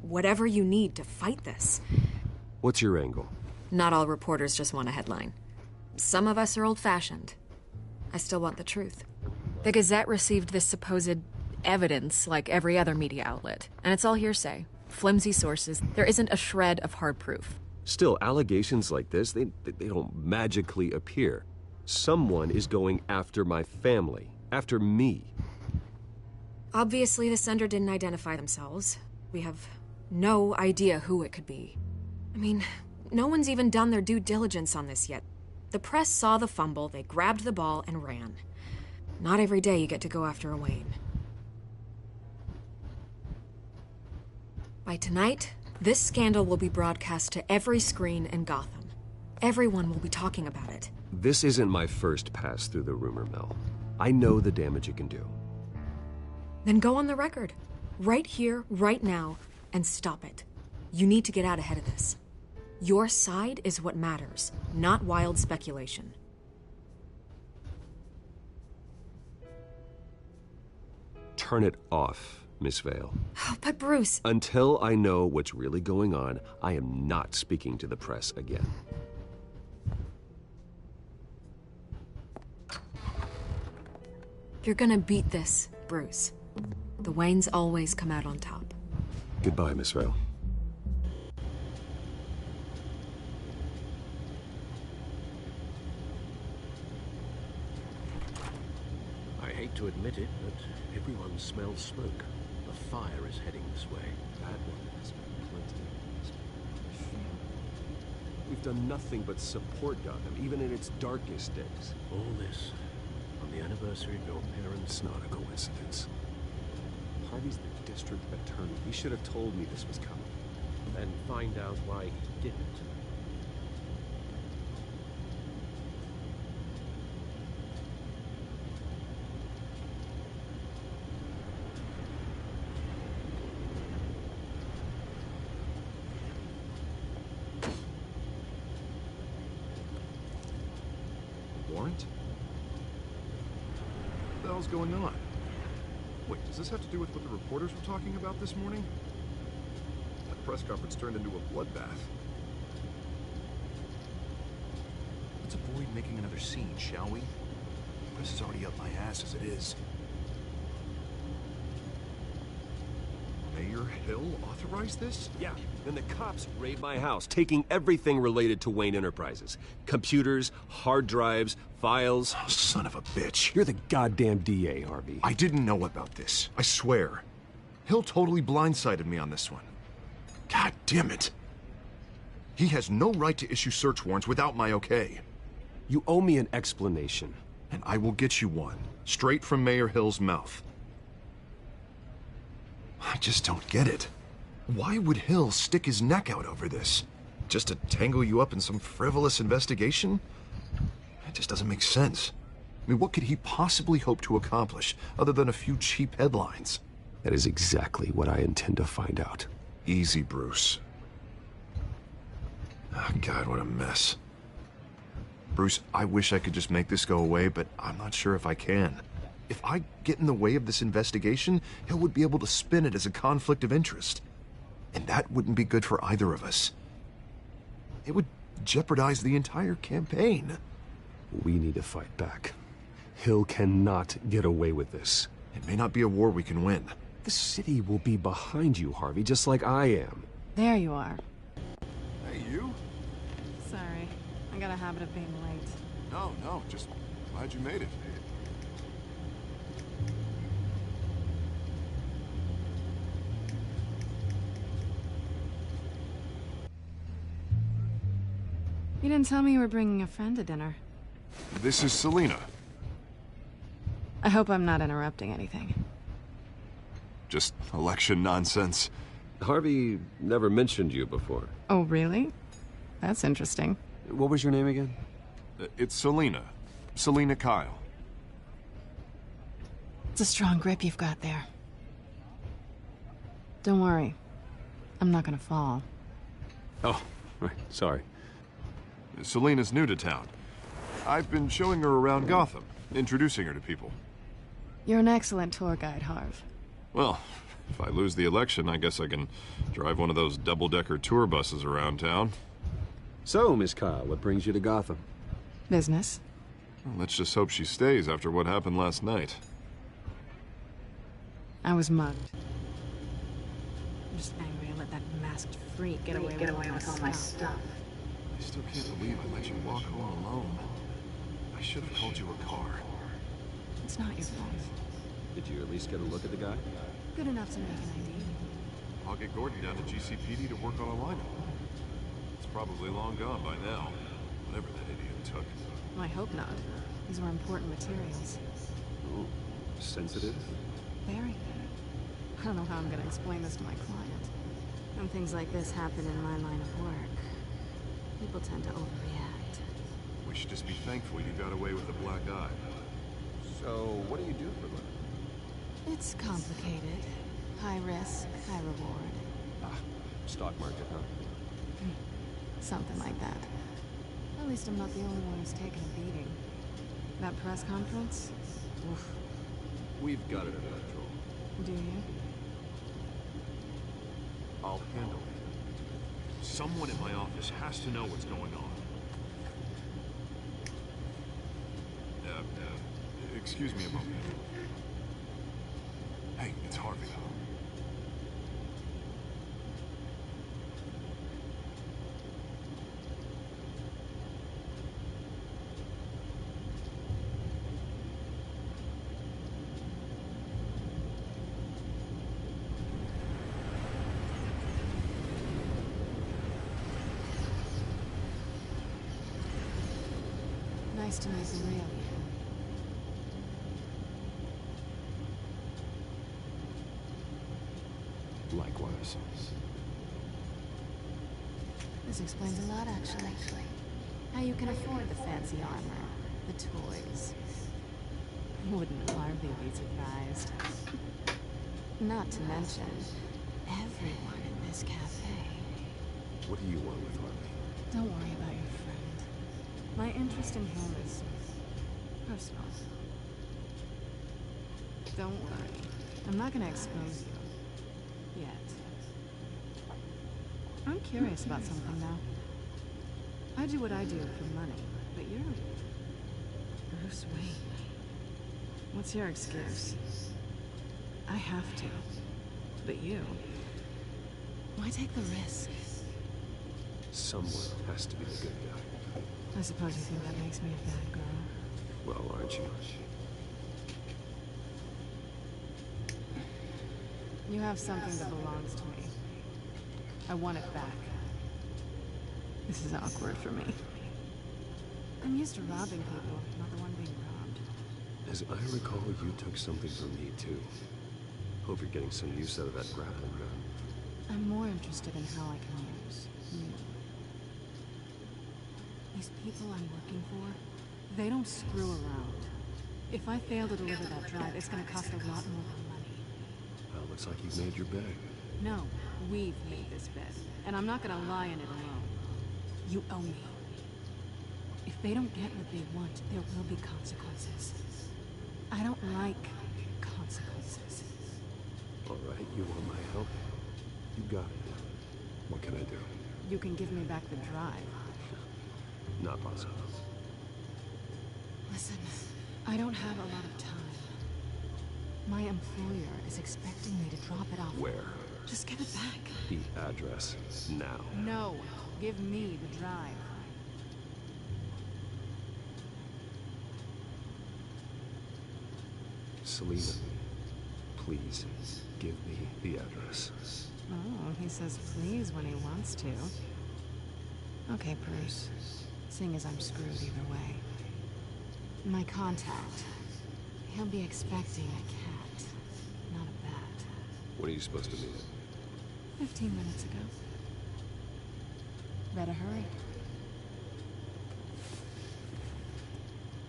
whatever you need to fight this. What's your angle? Not all reporters just want a headline. Some of us are old-fashioned. I still want the truth. The Gazette received this supposed evidence like every other media outlet, and it's all hearsay. Flimsy sources. There isn't a shred of hard proof. Still, allegations like this, they don't magically appear. Someone is going after my family, after me. Obviously, the sender didn't identify themselves. We have no idea who it could be. I mean, no one's even done their due diligence on this yet. The press saw the fumble, they grabbed the ball and ran. Not every day you get to go after a Wayne. By tonight, this scandal will be broadcast to every screen in Gotham. Everyone will be talking about it. This isn't my first pass through the rumor mill. I know the damage it can do. Then go on the record. Right here, right now, and stop it. You need to get out ahead of this. Your side is what matters, not wild speculation. Turn it off, Miss Vale. Oh, but Bruce... Until I know what's really going on, I am not speaking to the press again. You're gonna beat this, Bruce. The Waynes always come out on top. Goodbye, Miss Vale. I hate to admit it, but everyone smells smoke. A fire is heading this way. That one has been plenty. We've done nothing but support Gotham, even in its darkest days. All this on the anniversary of your parents. It's not a coincidence. Harvey's the district attorney. He should have told me this was coming. And find out why he didn't. Warrant? What the hell's going on? Wait, does this have to do with what the reporters were talking about this morning? That press conference turned into a bloodbath. Let's avoid making another scene, shall we? Press is already up my ass as it is. Mayor Hill authorized this? Yeah, and the cops raid my house, taking everything related to Wayne Enterprises. Computers, hard drives, files. Oh, son of a bitch. You're the goddamn DA, Harvey. I didn't know about this. I swear. Hill totally blindsided me on this one. God damn it. He has no right to issue search warrants without my okay. You owe me an explanation. And I will get you one, straight from Mayor Hill's mouth. I just don't get it. Why would Hill stick his neck out over this? Just to tangle you up in some frivolous investigation? It just doesn't make sense. I mean, what could he possibly hope to accomplish other than a few cheap headlines? That is exactly what I intend to find out. Easy, Bruce. Oh, God, what a mess. Bruce, I wish I could just make this go away, but I'm not sure if I can. If I get in the way of this investigation, Hill would be able to spin it as a conflict of interest. And that wouldn't be good for either of us. It would jeopardize the entire campaign. We need to fight back. Hill cannot get away with this. It may not be a war we can win. The city will be behind you, Harvey, just like I am. There you are. Hey, you? Sorry. I got a habit of being late. No, just glad you made it. You didn't tell me you were bringing a friend to dinner. This is Selina. I hope I'm not interrupting anything. Just election nonsense. Harvey never mentioned you before. Oh, really? That's interesting. What was your name again? It's Selina. Selina Kyle. It's a strong grip you've got there. Don't worry. I'm not gonna fall. Oh, right. Sorry. Selina's new to town. I've been showing her around Gotham, introducing her to people. You're an excellent tour guide, Harv. Well, if I lose the election, I guess I can drive one of those double-decker tour buses around town. So, Miss Kyle, what brings you to Gotham? Business. Well, let's just hope she stays after what happened last night. I was mugged. I'm just angry I let that masked freak get away with all my stuff. I still can't believe I let you walk home alone. I should have called you a car. It's not your fault. Did you at least get a look at the guy? Good enough to make an ID. I'll get Gordon down to GCPD to work on a lineup. It's probably long gone by now, whatever that idiot took. I hope not. These were important materials. Oh, sensitive? Very. I don't know how I'm gonna explain this to my client. When things like this happen in my line of work, people tend to overreact. We should just be thankful you got away with a black eye. So, what do you do for a living? It's complicated. High risk, high reward. Stock market, huh? Something like that. At least I'm not the only one who's taken a beating. That press conference? Oof. We've got it under control. Do you? I'll handle it. Someone in my office has to know what's going on. Excuse me a moment. Hey, it's Harvey. Nice to meet the real you. Likewise. This explains a lot, actually. How you can afford the fancy armor, the toys. Wouldn't Harvey be surprised? Not to mention, everyone in this cafe. What do you want with Harvey? Don't worry about your friend. My interest in him is personal. Don't worry. I'm not gonna expose you. Yet. I'm curious about something now. I do what I do for money, but you're Bruce Wayne. What's your excuse? I have to. But you... why take the risk? Someone has to be the good guy. I suppose you think that makes me a bad girl. Well, aren't you? You have something that belongs to me. I want it back. This is awkward for me. I'm used to robbing people, not the one being robbed. As I recall, you took something from me, too. Hope you're getting some use out of that grappling gun. I'm more interested in how I can use you. These people I'm working for, they don't screw around. If I fail to deliver that drive, it's gonna cost a lot more than money. Well, looks like you've made your bed. No, we've made this bed, and I'm not gonna lie in it alone. You owe me. If they don't get what they want, there will be consequences. I don't like consequences. All right, you want my help? You got it. What can I do? You can give me back the drive. Not possible. Listen, I don't have a lot of time. My employer is expecting me to drop it off. Where? Just give it back. The address, now. No, give me the drive. Selena, please, give me the address. Oh, he says please when he wants to. Okay, Bruce. Seeing as I'm screwed either way. My contact. He'll be expecting a cat, not a bat. When are you supposed to meet him? 15 minutes ago. Better hurry.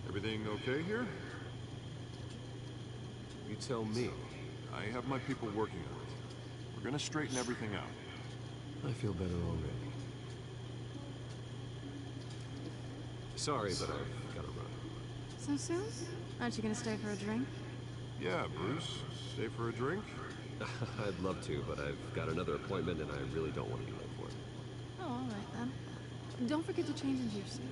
Everything okay here? You tell me. I have my people working on it. We're gonna straighten everything out. I feel better already. Sorry, but I've gotta run. So soon? Aren't you gonna stay for a drink? Yeah, Bruce. Stay for a drink? I'd love to, but I've got another appointment and I really don't want to be late for it. Oh, all right then. Don't forget to change into your suit.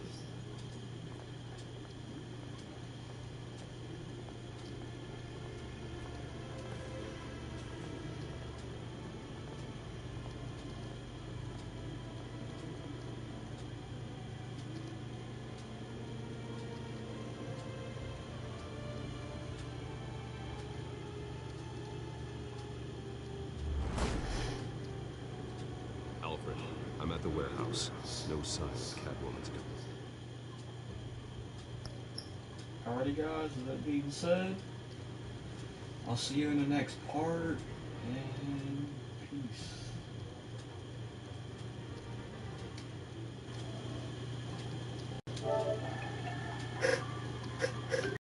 Alfred, I'm at the warehouse. No sign of Catwoman's coming. Alrighty guys, with that being said, I'll see you in the next part, and peace.